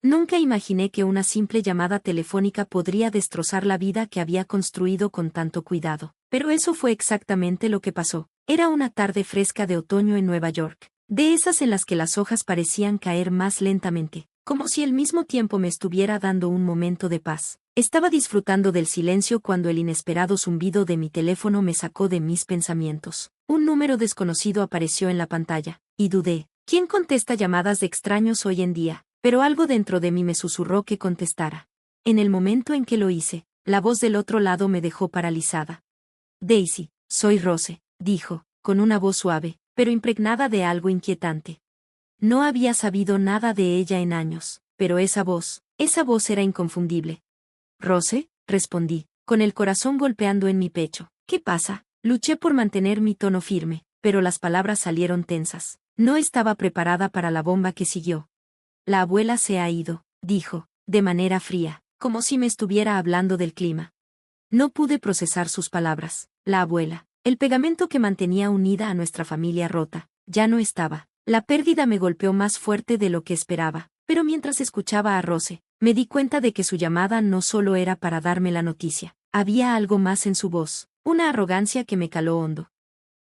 Nunca imaginé que una simple llamada telefónica podría destrozar la vida que había construido con tanto cuidado. Pero eso fue exactamente lo que pasó. Era una tarde fresca de otoño en Nueva York, de esas en las que las hojas parecían caer más lentamente, como si el mismo tiempo me estuviera dando un momento de paz. Estaba disfrutando del silencio cuando el inesperado zumbido de mi teléfono me sacó de mis pensamientos. Un número desconocido apareció en la pantalla, y dudé. ¿Quién contesta llamadas de extraños hoy en día? Pero algo dentro de mí me susurró que contestara. En el momento en que lo hice, la voz del otro lado me dejó paralizada. Daisy, soy Rose, dijo, con una voz suave, pero impregnada de algo inquietante. No había sabido nada de ella en años, pero esa voz era inconfundible. Rose, respondí, con el corazón golpeando en mi pecho. ¿Qué pasa? Luché por mantener mi tono firme, pero las palabras salieron tensas. No estaba preparada para la bomba que siguió. La abuela se ha ido, dijo, de manera fría, como si me estuviera hablando del clima. No pude procesar sus palabras. La abuela, el pegamento que mantenía unida a nuestra familia rota, ya no estaba. La pérdida me golpeó más fuerte de lo que esperaba, pero mientras escuchaba a Rose, me di cuenta de que su llamada no solo era para darme la noticia. Había algo más en su voz, una arrogancia que me caló hondo.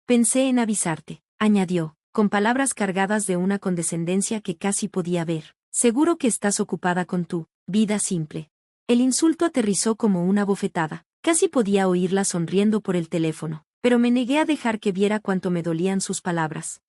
Pensé en avisarte, añadió, con palabras cargadas de una condescendencia que casi podía ver. Seguro que estás ocupada con tu vida simple. El insulto aterrizó como una bofetada. Casi podía oírla sonriendo por el teléfono, pero me negué a dejar que viera cuánto me dolían sus palabras.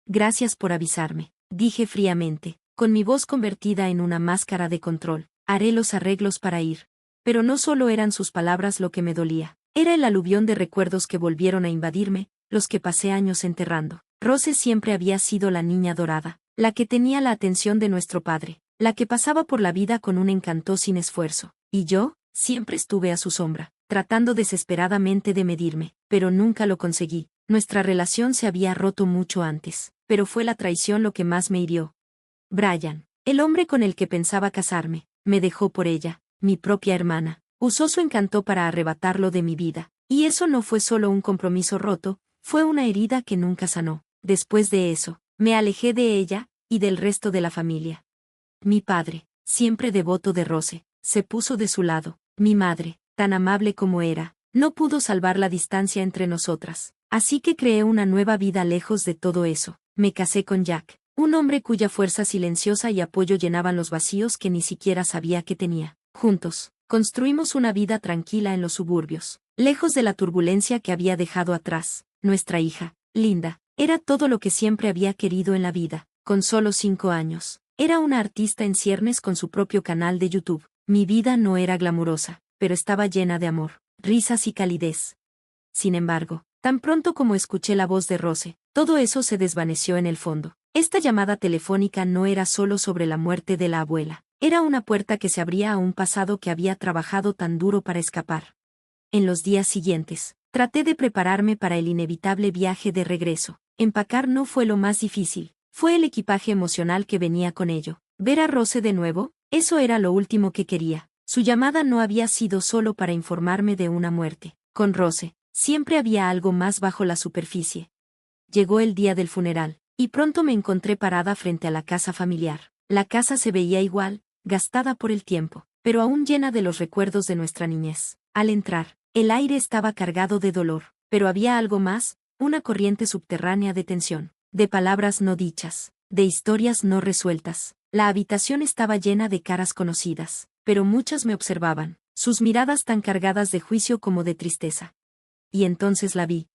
Gracias por avisarme, dije fríamente, con mi voz convertida en una máscara de control. Haré los arreglos para ir. Pero no solo eran sus palabras lo que me dolía, era el aluvión de recuerdos que volvieron a invadirme, los que pasé años enterrando. Rose siempre había sido la niña dorada, la que tenía la atención de nuestro padre, la que pasaba por la vida con un encanto sin esfuerzo. Y yo, siempre estuve a su sombra, tratando desesperadamente de medirme, pero nunca lo conseguí. Nuestra relación se había roto mucho antes, pero fue la traición lo que más me hirió. Brian, el hombre con el que pensaba casarme, me dejó por ella, mi propia hermana. Usó su encanto para arrebatarlo de mi vida, y eso no fue solo un compromiso roto, fue una herida que nunca sanó. Después de eso, me alejé de ella, y del resto de la familia. Mi padre, siempre devoto de Rose, se puso de su lado. Mi madre, tan amable como era, no pudo salvar la distancia entre nosotras. Así que creé una nueva vida lejos de todo eso. Me casé con Jack, un hombre cuya fuerza silenciosa y apoyo llenaban los vacíos que ni siquiera sabía que tenía. Juntos, construimos una vida tranquila en los suburbios, lejos de la turbulencia que había dejado atrás. Nuestra hija, Linda, era todo lo que siempre había querido en la vida. Con solo 5 años, era una artista en ciernes con su propio canal de YouTube. Mi vida no era glamurosa, pero estaba llena de amor, risas y calidez. Sin embargo, tan pronto como escuché la voz de Rose, todo eso se desvaneció en el fondo. Esta llamada telefónica no era solo sobre la muerte de la abuela, era una puerta que se abría a un pasado que había trabajado tan duro para escapar. En los días siguientes, traté de prepararme para el inevitable viaje de regreso. Empacar no fue lo más difícil, fue el equipaje emocional que venía con ello. Ver a Rose de nuevo, eso era lo último que quería. Su llamada no había sido solo para informarme de una muerte. Con Rose, siempre había algo más bajo la superficie. Llegó el día del funeral, y pronto me encontré parada frente a la casa familiar. La casa se veía igual, gastada por el tiempo, pero aún llena de los recuerdos de nuestra niñez. Al entrar, el aire estaba cargado de dolor, pero había algo más, una corriente subterránea de tensión, de palabras no dichas, de historias no resueltas. La habitación estaba llena de caras conocidas, pero muchas me observaban, sus miradas tan cargadas de juicio como de tristeza. Y entonces la vi.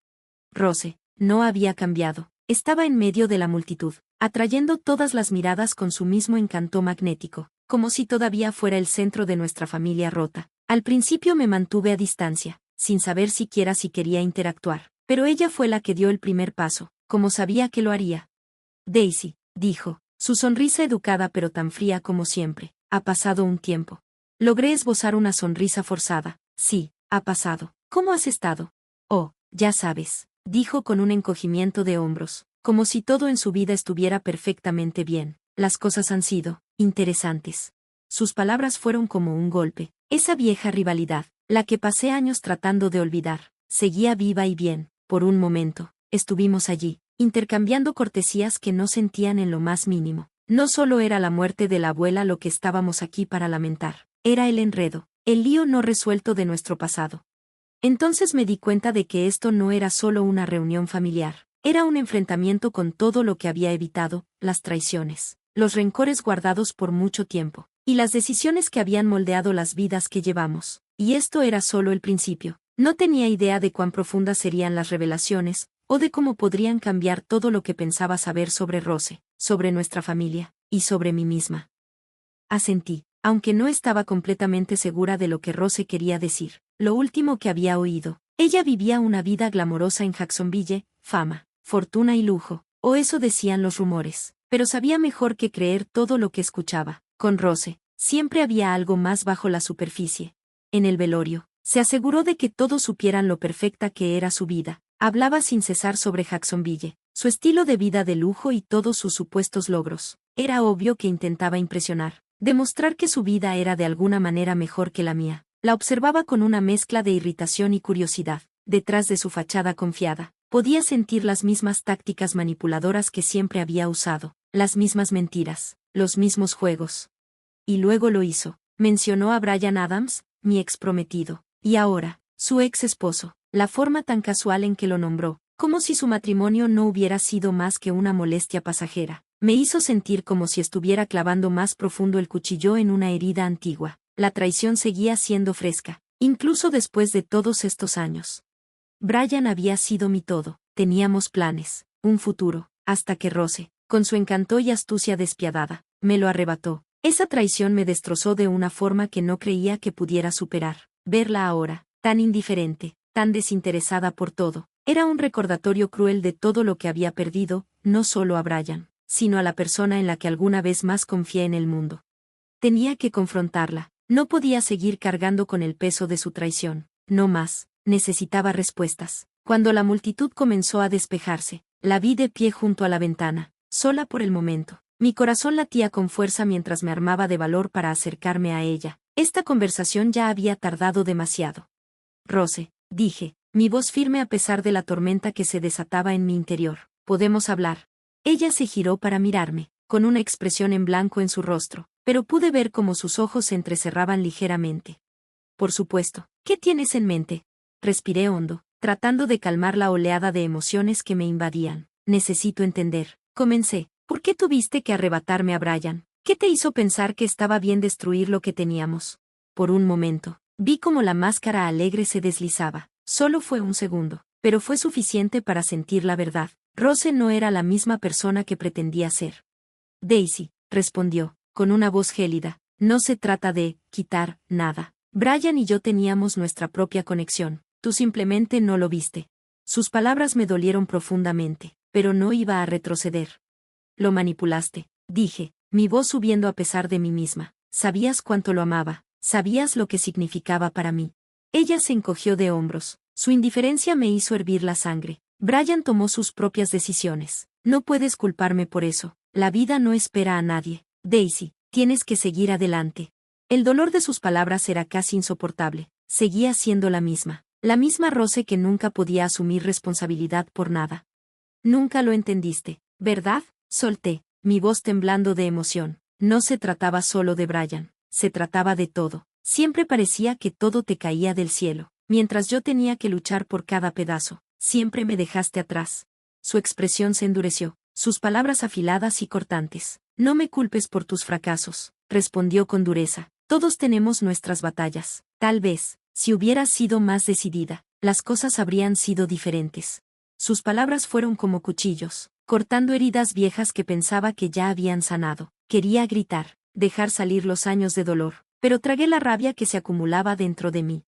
Rose, no había cambiado, estaba en medio de la multitud, atrayendo todas las miradas con su mismo encanto magnético, como si todavía fuera el centro de nuestra familia rota. Al principio me mantuve a distancia, sin saber siquiera si quería interactuar, pero ella fue la que dio el primer paso, como sabía que lo haría. Daisy, dijo, su sonrisa educada pero tan fría como siempre. Ha pasado un tiempo. Logré esbozar una sonrisa forzada. Sí, ha pasado. ¿Cómo has estado? Oh, ya sabes, dijo con un encogimiento de hombros, como si todo en su vida estuviera perfectamente bien. Las cosas han sido interesantes. Sus palabras fueron como un golpe. Esa vieja rivalidad, la que pasé años tratando de olvidar, seguía viva y bien. Por un momento, estuvimos allí, intercambiando cortesías que no sentían en lo más mínimo. No solo era la muerte de la abuela lo que estábamos aquí para lamentar, era el enredo, el lío no resuelto de nuestro pasado. Entonces me di cuenta de que esto no era solo una reunión familiar, era un enfrentamiento con todo lo que había evitado, las traiciones, los rencores guardados por mucho tiempo, y las decisiones que habían moldeado las vidas que llevamos. Y esto era solo el principio. No tenía idea de cuán profundas serían las revelaciones, o de cómo podrían cambiar todo lo que pensaba saber sobre Rose, sobre nuestra familia, y sobre mí misma. Asentí, aunque no estaba completamente segura de lo que Rose quería decir. Lo último que había oído. Ella vivía una vida glamorosa en Jacksonville, fama, fortuna y lujo, o eso decían los rumores, pero sabía mejor que creer todo lo que escuchaba. Con Rose, siempre había algo más bajo la superficie. En el velorio, se aseguró de que todos supieran lo perfecta que era su vida. Hablaba sin cesar sobre Jacksonville, su estilo de vida de lujo y todos sus supuestos logros. Era obvio que intentaba impresionar, demostrar que su vida era de alguna manera mejor que la mía. La observaba con una mezcla de irritación y curiosidad. Detrás de su fachada confiada, podía sentir las mismas tácticas manipuladoras que siempre había usado, las mismas mentiras, los mismos juegos. Y luego lo hizo. Mencionó a Bryan Adams, mi ex prometido, y ahora, su ex esposo, la forma tan casual en que lo nombró, como si su matrimonio no hubiera sido más que una molestia pasajera, me hizo sentir como si estuviera clavando más profundo el cuchillo en una herida antigua. La traición seguía siendo fresca, incluso después de todos estos años. Bryan había sido mi todo, teníamos planes, un futuro, hasta que Rose, con su encanto y astucia despiadada, me lo arrebató. Esa traición me destrozó de una forma que no creía que pudiera superar. Verla ahora, tan indiferente, tan desinteresada por todo, era un recordatorio cruel de todo lo que había perdido, no solo a Bryan, sino a la persona en la que alguna vez más confié en el mundo. Tenía que confrontarla. No podía seguir cargando con el peso de su traición. No más, necesitaba respuestas. Cuando la multitud comenzó a despejarse, la vi de pie junto a la ventana, sola por el momento. Mi corazón latía con fuerza mientras me armaba de valor para acercarme a ella. Esta conversación ya había tardado demasiado. Rose, dije, mi voz firme a pesar de la tormenta que se desataba en mi interior. ¿Podemos hablar? Ella se giró para mirarme, con una expresión en blanco en su rostro, pero pude ver cómo sus ojos se entrecerraban ligeramente. Por supuesto, ¿qué tienes en mente? Respiré hondo, tratando de calmar la oleada de emociones que me invadían. Necesito entender. Comencé. ¿Por qué tuviste que arrebatarme a Bryan? ¿Qué te hizo pensar que estaba bien destruir lo que teníamos? Por un momento, vi cómo la máscara alegre se deslizaba. Solo fue un segundo, pero fue suficiente para sentir la verdad. Rose no era la misma persona que pretendía ser. Daisy, respondió, con una voz gélida, no se trata de quitar nada. Bryan y yo teníamos nuestra propia conexión, tú simplemente no lo viste. Sus palabras me dolieron profundamente, pero no iba a retroceder. Lo manipulaste, dije, mi voz subiendo a pesar de mí misma. Sabías cuánto lo amaba, sabías lo que significaba para mí. Ella se encogió de hombros, su indiferencia me hizo hervir la sangre. Bryan tomó sus propias decisiones. No puedes culparme por eso, la vida no espera a nadie. Daisy, tienes que seguir adelante. El dolor de sus palabras era casi insoportable. Seguía siendo la misma Rose que nunca podía asumir responsabilidad por nada. Nunca lo entendiste, ¿verdad? Solté, mi voz temblando de emoción. No se trataba solo de Bryan, se trataba de todo. Siempre parecía que todo te caía del cielo, mientras yo tenía que luchar por cada pedazo. Siempre me dejaste atrás. Su expresión se endureció, sus palabras afiladas y cortantes. No me culpes por tus fracasos, respondió con dureza. Todos tenemos nuestras batallas. Tal vez, si hubieras sido más decidida, las cosas habrían sido diferentes. Sus palabras fueron como cuchillos, cortando heridas viejas que pensaba que ya habían sanado. Quería gritar, dejar salir los años de dolor, pero tragué la rabia que se acumulaba dentro de mí.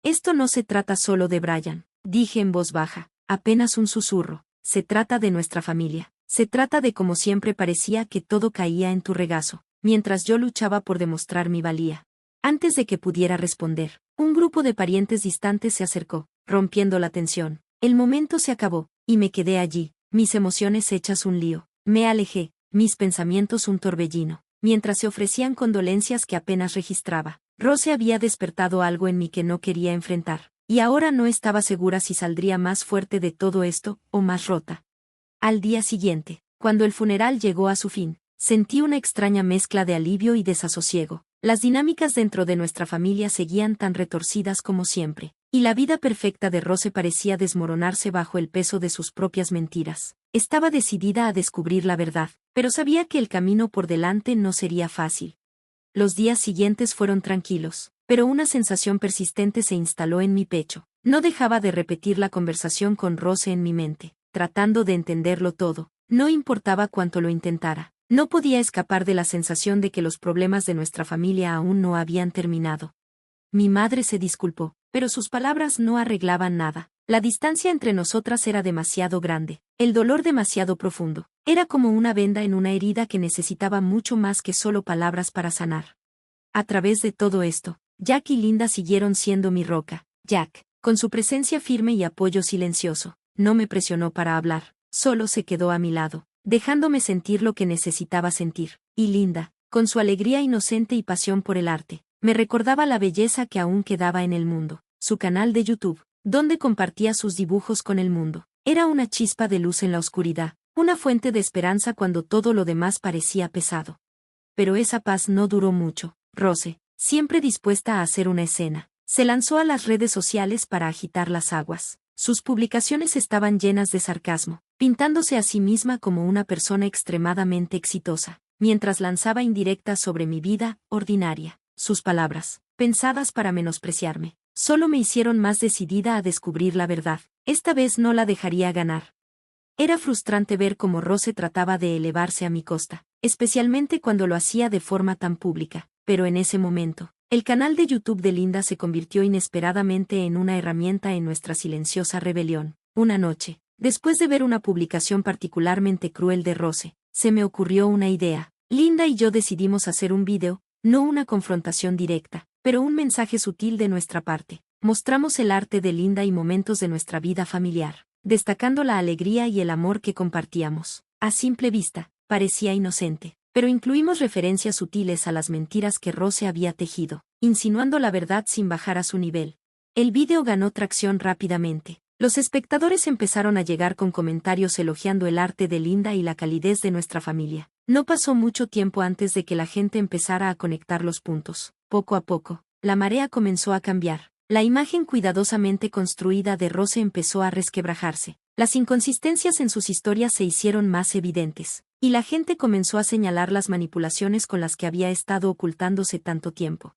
Esto no se trata solo de Bryan, dije en voz baja, apenas un susurro. Se trata de nuestra familia. Se trata de cómo siempre parecía que todo caía en tu regazo, mientras yo luchaba por demostrar mi valía. Antes de que pudiera responder, un grupo de parientes distantes se acercó, rompiendo la tensión. El momento se acabó, y me quedé allí, mis emociones hechas un lío. Me alejé, mis pensamientos un torbellino, mientras se ofrecían condolencias que apenas registraba. Rose había despertado algo en mí que no quería enfrentar, y ahora no estaba segura si saldría más fuerte de todo esto, o más rota. Al día siguiente, cuando el funeral llegó a su fin, Sentí una extraña mezcla de alivio y desasosiego. Las dinámicas dentro de nuestra familia seguían tan retorcidas como siempre, y la vida perfecta de Rose parecía desmoronarse bajo el peso de sus propias mentiras. Estaba decidida a descubrir la verdad, pero sabía que el camino por delante no sería fácil. Los días siguientes fueron tranquilos, pero una sensación persistente se instaló en mi pecho. No dejaba de repetir la conversación con Rose en mi mente, tratando de entenderlo todo. No importaba cuánto lo intentara. No podía escapar de la sensación de que los problemas de nuestra familia aún no habían terminado. Mi madre se disculpó, pero sus palabras no arreglaban nada. La distancia entre nosotras era demasiado grande, el dolor demasiado profundo. Era como una venda en una herida que necesitaba mucho más que solo palabras para sanar. A través de todo esto, Jack y Linda siguieron siendo mi roca. Jack, con su presencia firme y apoyo silencioso, no me presionó para hablar, solo se quedó a mi lado, dejándome sentir lo que necesitaba sentir. Y Linda, con su alegría inocente y pasión por el arte, me recordaba la belleza que aún quedaba en el mundo. Su canal de YouTube, donde compartía sus dibujos con el mundo, era una chispa de luz en la oscuridad, una fuente de esperanza cuando todo lo demás parecía pesado. Pero esa paz no duró mucho. Rose, siempre dispuesta a hacer una escena, se lanzó a las redes sociales para agitar las aguas. Sus publicaciones estaban llenas de sarcasmo, pintándose a sí misma como una persona extremadamente exitosa, mientras lanzaba indirectas sobre mi vida ordinaria. Sus palabras, pensadas para menospreciarme, solo me hicieron más decidida a descubrir la verdad. Esta vez no la dejaría ganar. Era frustrante ver cómo Rose trataba de elevarse a mi costa, especialmente cuando lo hacía de forma tan pública, pero en ese momento, el canal de YouTube de Linda se convirtió inesperadamente en una herramienta en nuestra silenciosa rebelión. Una noche, después de ver una publicación particularmente cruel de Rose, se me ocurrió una idea. Linda y yo decidimos hacer un video, no una confrontación directa, pero un mensaje sutil de nuestra parte. Mostramos el arte de Linda y momentos de nuestra vida familiar, destacando la alegría y el amor que compartíamos. A simple vista, parecía inocente, pero incluimos referencias sutiles a las mentiras que Rose había tejido, insinuando la verdad sin bajar a su nivel. El vídeo ganó tracción rápidamente. Los espectadores empezaron a llegar con comentarios elogiando el arte de Linda y la calidez de nuestra familia. No pasó mucho tiempo antes de que la gente empezara a conectar los puntos. Poco a poco, la marea comenzó a cambiar. La imagen cuidadosamente construida de Rose empezó a resquebrajarse. Las inconsistencias en sus historias se hicieron más evidentes, y la gente comenzó a señalar las manipulaciones con las que había estado ocultándose tanto tiempo.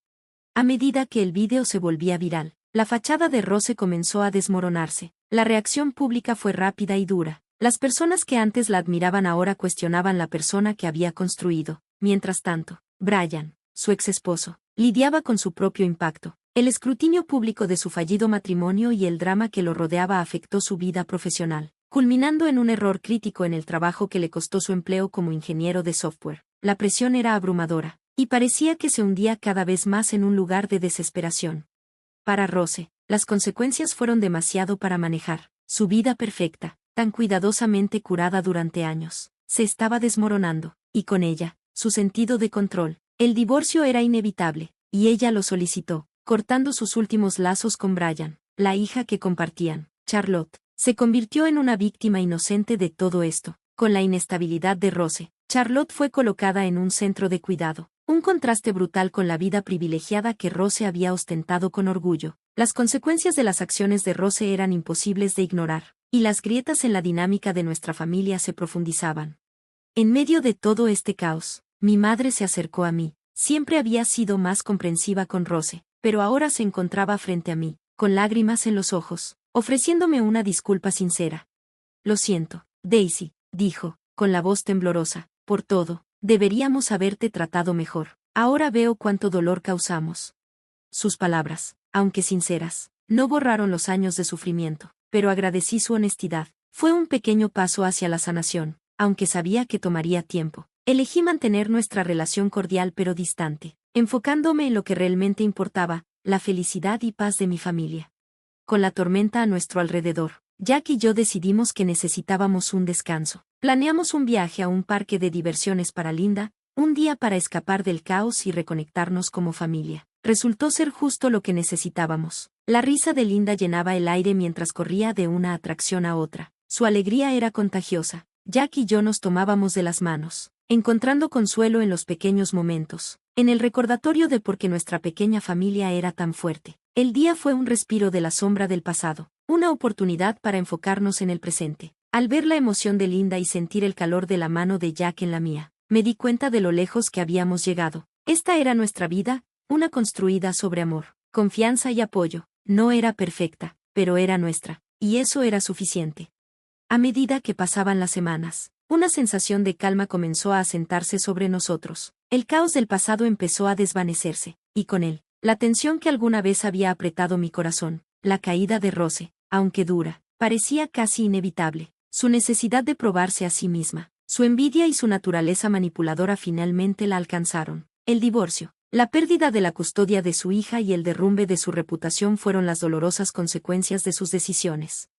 A medida que el vídeo se volvía viral, la fachada de Rose comenzó a desmoronarse. La reacción pública fue rápida y dura. Las personas que antes la admiraban ahora cuestionaban la persona que había construido. Mientras tanto, Brian, su ex esposo, lidiaba con su propio impacto. El escrutinio público de su fallido matrimonio y el drama que lo rodeaba afectó su vida profesional, culminando en un error crítico en el trabajo que le costó su empleo como ingeniero de software. La presión era abrumadora, y parecía que se hundía cada vez más en un lugar de desesperación. Para Rose, las consecuencias fueron demasiado para manejar. Su vida perfecta, tan cuidadosamente curada durante años, se estaba desmoronando, y con ella, su sentido de control. El divorcio era inevitable, y ella lo solicitó, cortando sus últimos lazos con Brian, la hija que compartían. Charlotte se convirtió en una víctima inocente de todo esto. Con la inestabilidad de Rose, Charlotte fue colocada en un centro de cuidado, un contraste brutal con la vida privilegiada que Rose había ostentado con orgullo. Las consecuencias de las acciones de Rose eran imposibles de ignorar, y las grietas en la dinámica de nuestra familia se profundizaban. En medio de todo este caos, mi madre se acercó a mí. Siempre había sido más comprensiva con Rose, pero ahora se encontraba frente a mí, con lágrimas en los ojos, ofreciéndome una disculpa sincera. Lo siento, Daisy, dijo, con la voz temblorosa, por todo. Deberíamos haberte tratado mejor. Ahora veo cuánto dolor causamos. Sus palabras, aunque sinceras, no borraron los años de sufrimiento, pero agradecí su honestidad. Fue un pequeño paso hacia la sanación, aunque sabía que tomaría tiempo. Elegí mantener nuestra relación cordial pero distante, enfocándome en lo que realmente importaba, la felicidad y paz de mi familia. Con la tormenta a nuestro alrededor, Jack y yo decidimos que necesitábamos un descanso. Planeamos un viaje a un parque de diversiones para Linda, un día para escapar del caos y reconectarnos como familia. Resultó ser justo lo que necesitábamos. La risa de Linda llenaba el aire mientras corría de una atracción a otra. Su alegría era contagiosa. Jack y yo nos tomábamos de las manos, encontrando consuelo en los pequeños momentos, en el recordatorio de por qué nuestra pequeña familia era tan fuerte. El día fue un respiro de la sombra del pasado, una oportunidad para enfocarnos en el presente. Al ver la emoción de Linda y sentir el calor de la mano de Jack en la mía, me di cuenta de lo lejos que habíamos llegado. Esta era nuestra vida, una construida sobre amor, confianza y apoyo. No era perfecta, pero era nuestra, y eso era suficiente. A medida que pasaban las semanas, una sensación de calma comenzó a asentarse sobre nosotros. El caos del pasado empezó a desvanecerse, y con él, la tensión que alguna vez había apretado mi corazón. La caída de Rose, aunque dura, parecía casi inevitable. Su necesidad de probarse a sí misma, su envidia y su naturaleza manipuladora finalmente la alcanzaron. El divorcio, la pérdida de la custodia de su hija y el derrumbe de su reputación fueron las dolorosas consecuencias de sus decisiones.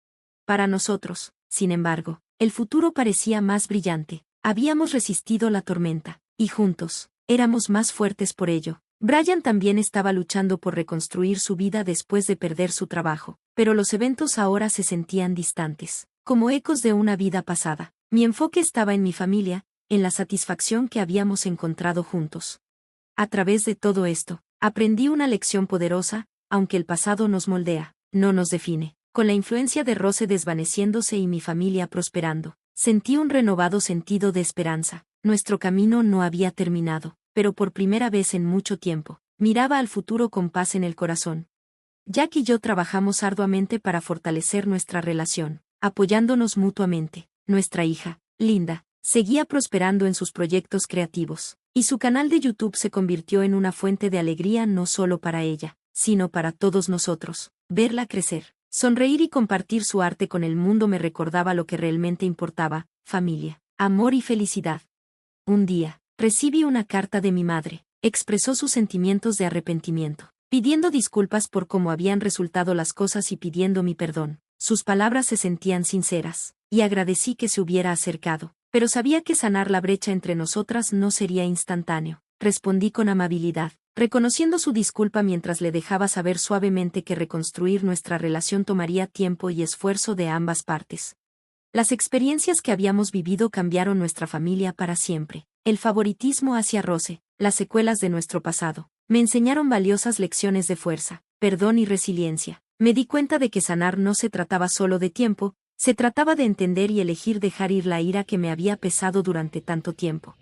Para nosotros, sin embargo, el futuro parecía más brillante. Habíamos resistido la tormenta, y juntos, éramos más fuertes por ello. Brian también estaba luchando por reconstruir su vida después de perder su trabajo, pero los eventos ahora se sentían distantes, como ecos de una vida pasada. Mi enfoque estaba en mi familia, en la satisfacción que habíamos encontrado juntos. A través de todo esto, aprendí una lección poderosa: aunque el pasado nos moldea, no nos define. Con la influencia de Rose desvaneciéndose y mi familia prosperando, sentí un renovado sentido de esperanza. Nuestro camino no había terminado, pero por primera vez en mucho tiempo, miraba al futuro con paz en el corazón. Jack y yo trabajamos arduamente para fortalecer nuestra relación, apoyándonos mutuamente. Nuestra hija, Linda, seguía prosperando en sus proyectos creativos, y su canal de YouTube se convirtió en una fuente de alegría no solo para ella, sino para todos nosotros. Verla crecer, sonreír y compartir su arte con el mundo me recordaba lo que realmente importaba: familia, amor y felicidad. Un día, recibí una carta de mi madre. Expresó sus sentimientos de arrepentimiento, pidiendo disculpas por cómo habían resultado las cosas y pidiendo mi perdón. Sus palabras se sentían sinceras, y agradecí que se hubiera acercado, pero sabía que sanar la brecha entre nosotras no sería instantáneo. Respondí con amabilidad, reconociendo su disculpa mientras le dejaba saber suavemente que reconstruir nuestra relación tomaría tiempo y esfuerzo de ambas partes. Las experiencias que habíamos vivido cambiaron nuestra familia para siempre. El favoritismo hacia Rose, las secuelas de nuestro pasado, me enseñaron valiosas lecciones de fuerza, perdón y resiliencia. Me di cuenta de que sanar no se trataba solo de tiempo, se trataba de entender y elegir dejar ir la ira que me había pesado durante tanto tiempo.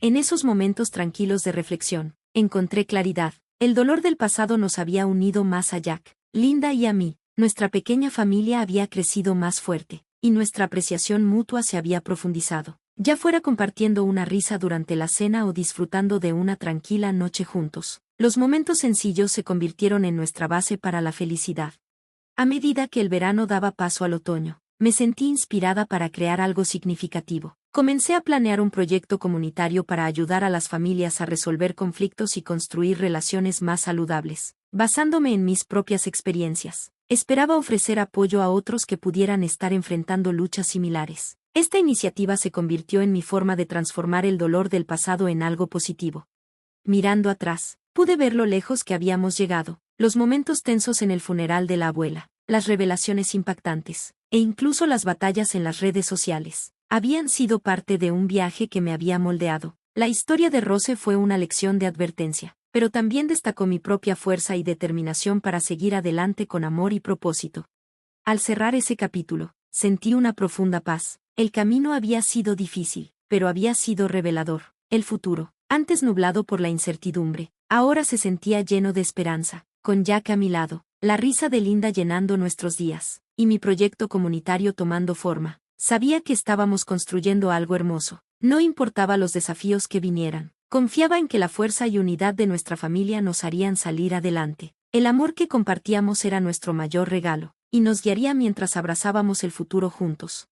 En esos momentos tranquilos de reflexión, encontré claridad. El dolor del pasado nos había unido más a Jack, Linda y a mí. Nuestra pequeña familia había crecido más fuerte, y nuestra apreciación mutua se había profundizado. Ya fuera compartiendo una risa durante la cena o disfrutando de una tranquila noche juntos, los momentos sencillos se convirtieron en nuestra base para la felicidad. A medida que el verano daba paso al otoño, me sentí inspirada para crear algo significativo. Comencé a planear un proyecto comunitario para ayudar a las familias a resolver conflictos y construir relaciones más saludables, basándome en mis propias experiencias. Esperaba ofrecer apoyo a otros que pudieran estar enfrentando luchas similares. Esta iniciativa se convirtió en mi forma de transformar el dolor del pasado en algo positivo. Mirando atrás, pude ver lo lejos que habíamos llegado, los momentos tensos en el funeral de la abuela, las revelaciones impactantes, e incluso las batallas en las redes sociales. Habían sido parte de un viaje que me había moldeado. La historia de Rose fue una lección de advertencia, pero también destacó mi propia fuerza y determinación para seguir adelante con amor y propósito. Al cerrar ese capítulo, sentí una profunda paz. El camino había sido difícil, pero había sido revelador. El futuro, antes nublado por la incertidumbre, ahora se sentía lleno de esperanza. Con Jack a mi lado, la risa de Linda llenando nuestros días, y mi proyecto comunitario tomando forma, sabía que estábamos construyendo algo hermoso. No importaba los desafíos que vinieran, confiaba en que la fuerza y unidad de nuestra familia nos harían salir adelante. El amor que compartíamos era nuestro mayor regalo, y nos guiaría mientras abrazábamos el futuro juntos.